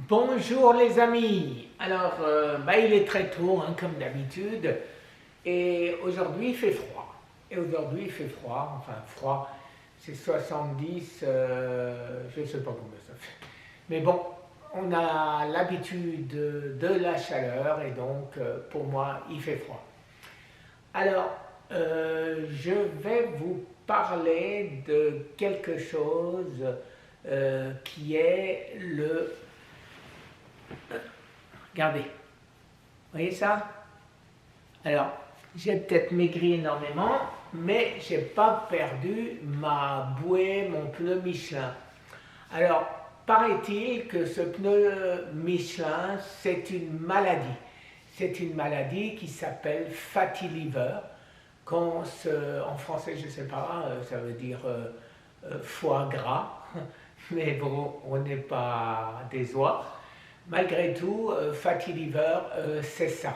Bonjour les amis. Alors, il est très tôt, hein, comme d'habitude, et aujourd'hui il fait froid. Enfin froid, c'est 70, je ne sais pas combien ça fait. Mais bon, on a l'habitude de la chaleur et donc pour moi il fait froid. Alors, je vais vous parler de quelque chose qui est le... Regardez, vous voyez ça? Alors, j'ai peut-être maigri énormément, mais j'ai pas perdu ma bouée, mon pneu Michelin. Alors, paraît-il que ce pneu Michelin, c'est une maladie. C'est une maladie qui s'appelle fatty liver. En français, je ne sais pas, ça veut dire foie gras, mais bon, on n'est pas des oies. Malgré tout, fatty liver, c'est ça.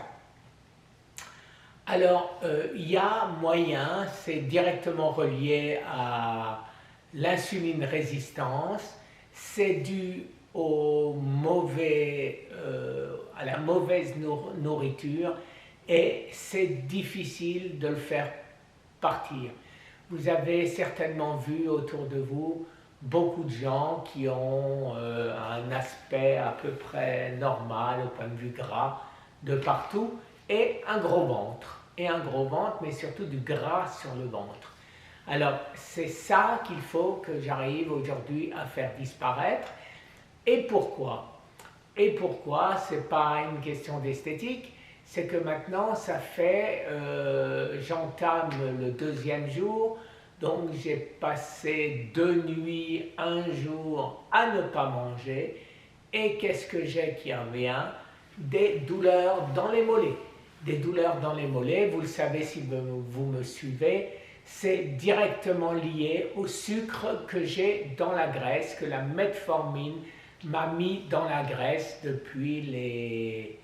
Alors, il y a moyen, c'est directement relié à l'insuline résistance, c'est dû à la mauvaise nourriture et c'est difficile de le faire partir. Vous avez certainement vu autour de vous beaucoup de gens qui ont un aspect à peu près normal au point de vue gras de partout et un gros ventre. Mais surtout du gras sur le ventre. Alors c'est ça qu'il faut que j'arrive aujourd'hui à faire disparaître. Et pourquoi? Ce n'est pas une question d'esthétique, c'est que maintenant ça fait, j'entame le deuxième jour, donc j'ai passé 2 nuits, un jour à ne pas manger, et qu'est-ce que j'ai qui revient? Des douleurs dans les mollets. Des douleurs dans les mollets, vous le savez si vous me suivez, c'est directement lié au sucre que j'ai dans la graisse, que la metformine m'a mis dans la graisse depuis les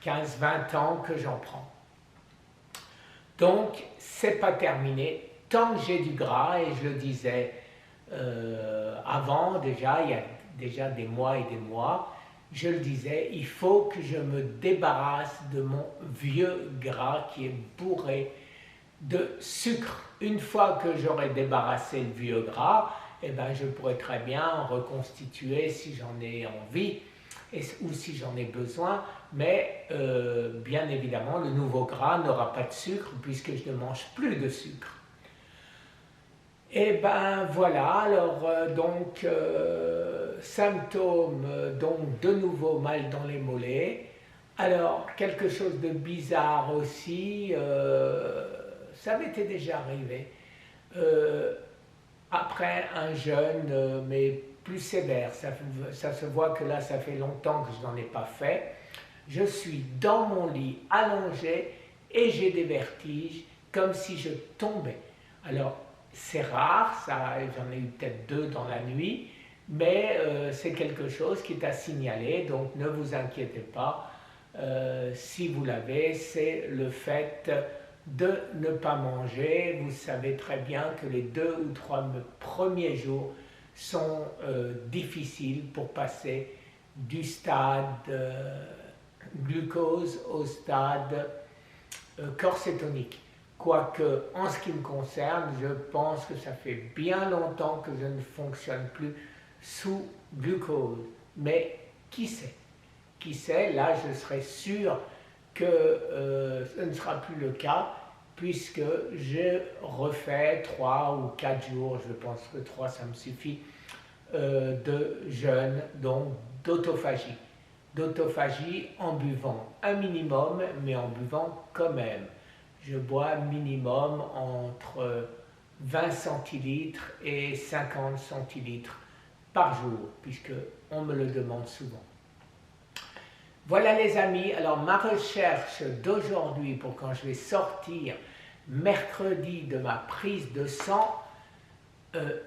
15-20 ans que j'en prends. Donc, c'est pas terminé. Tant que j'ai du gras, et je le disais avant, déjà, il y a déjà des mois et des mois, je le disais, il faut que je me débarrasse de mon vieux gras qui est bourré de sucre. Une fois que j'aurai débarrassé le vieux gras, eh ben, je pourrais très bien reconstituer si j'en ai envie ou si j'en ai besoin, mais bien évidemment le nouveau gras n'aura pas de sucre puisque je ne mange plus de sucre. Et ben voilà, alors symptômes, donc de nouveau mal dans les mollets. Alors quelque chose de bizarre aussi, ça m'était déjà arrivé. Après un jeûne, mais plus sévère, ça se voit que là ça fait longtemps que je n'en ai pas fait. Je suis dans mon lit allongé et j'ai des vertiges comme si je tombais. Alors c'est rare, j'en ai eu peut-être 2 dans la nuit, mais c'est quelque chose qui est à signaler, donc ne vous inquiétez pas. Si vous l'avez, c'est le fait de ne pas manger. Vous savez très bien que les 2 ou 3 premiers jours sont difficiles pour passer du stade glucose au stade corps cétonique. Quoique, en ce qui me concerne, je pense que ça fait bien longtemps que je ne fonctionne plus sous glucose. Mais qui sait? Qui sait? Là, je serai sûr que ce ne sera plus le cas, puisque je refais 3 ou 4 jours, je pense que 3 ça me suffit, de jeûne, donc d'autophagie. D'autophagie en buvant un minimum, mais en buvant quand même. Je bois minimum entre 20 centilitres et 50 centilitres par jour, puisque on me le demande souvent. Voilà les amis, alors ma recherche d'aujourd'hui pour quand je vais sortir mercredi de ma prise de sang,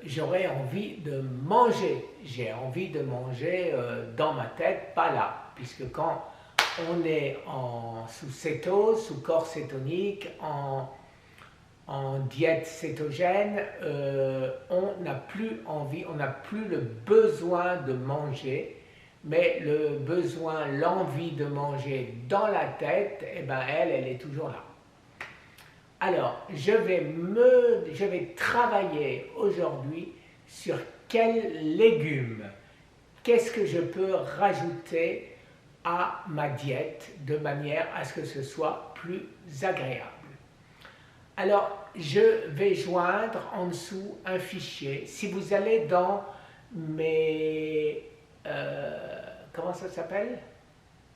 j'aurais envie de manger. J'ai envie de manger dans ma tête, pas là, puisque quand on est sous cétose, sous corps cétonique, en diète cétogène, on n'a plus envie, on n'a plus le besoin de manger mais le besoin, l'envie de manger dans la tête, eh ben elle est toujours là. Alors, je vais travailler aujourd'hui sur quels légumes, qu'est-ce que je peux rajouter à ma diète de manière à ce que ce soit plus agréable. Alors, je vais joindre en dessous un fichier. Si vous allez dans mes... comment ça s'appelle?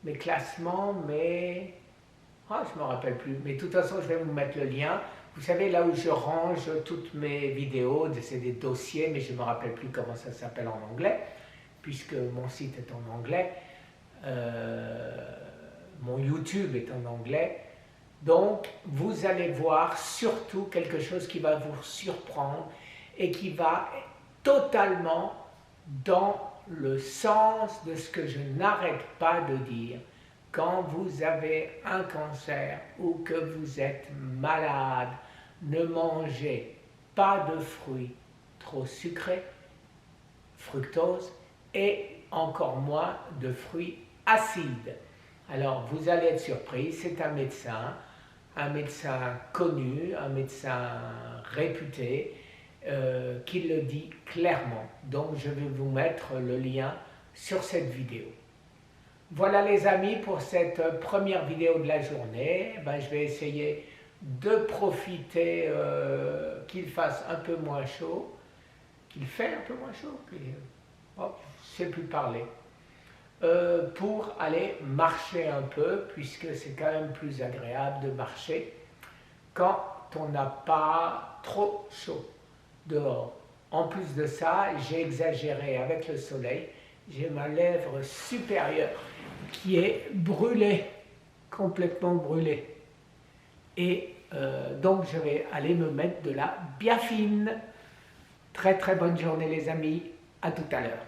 Mes classements, mes... Ah, je ne me rappelle plus, mais de toute façon, je vais vous mettre le lien. Vous savez, là où je range toutes mes vidéos, c'est des dossiers, mais je ne me rappelle plus comment ça s'appelle en anglais, puisque mon site est en anglais, mon YouTube est en anglais. Donc, vous allez voir surtout quelque chose qui va vous surprendre et qui va totalement dans le sens de ce que je n'arrête pas de dire. Quand vous avez un cancer ou que vous êtes malade, ne mangez pas de fruits trop sucrés, fructose, et encore moins de fruits acides. Alors vous allez être surpris, c'est un médecin connu, un médecin réputé, qui le dit clairement. Donc je vais vous mettre le lien sur cette vidéo. Voilà les amis pour cette première vidéo de la journée. Je vais essayer de profiter qu'il fasse un peu moins chaud, qu'il fait un peu moins chaud, je ne sais plus parler, pour aller marcher un peu, puisque c'est quand même plus agréable de marcher quand on n'a pas trop chaud dehors. En plus de ça, j'ai exagéré avec le soleil, j'ai ma lèvre supérieure qui est brûlée, complètement brûlée. Et donc je vais aller me mettre de la biafine. Très très bonne journée les amis, à tout à l'heure.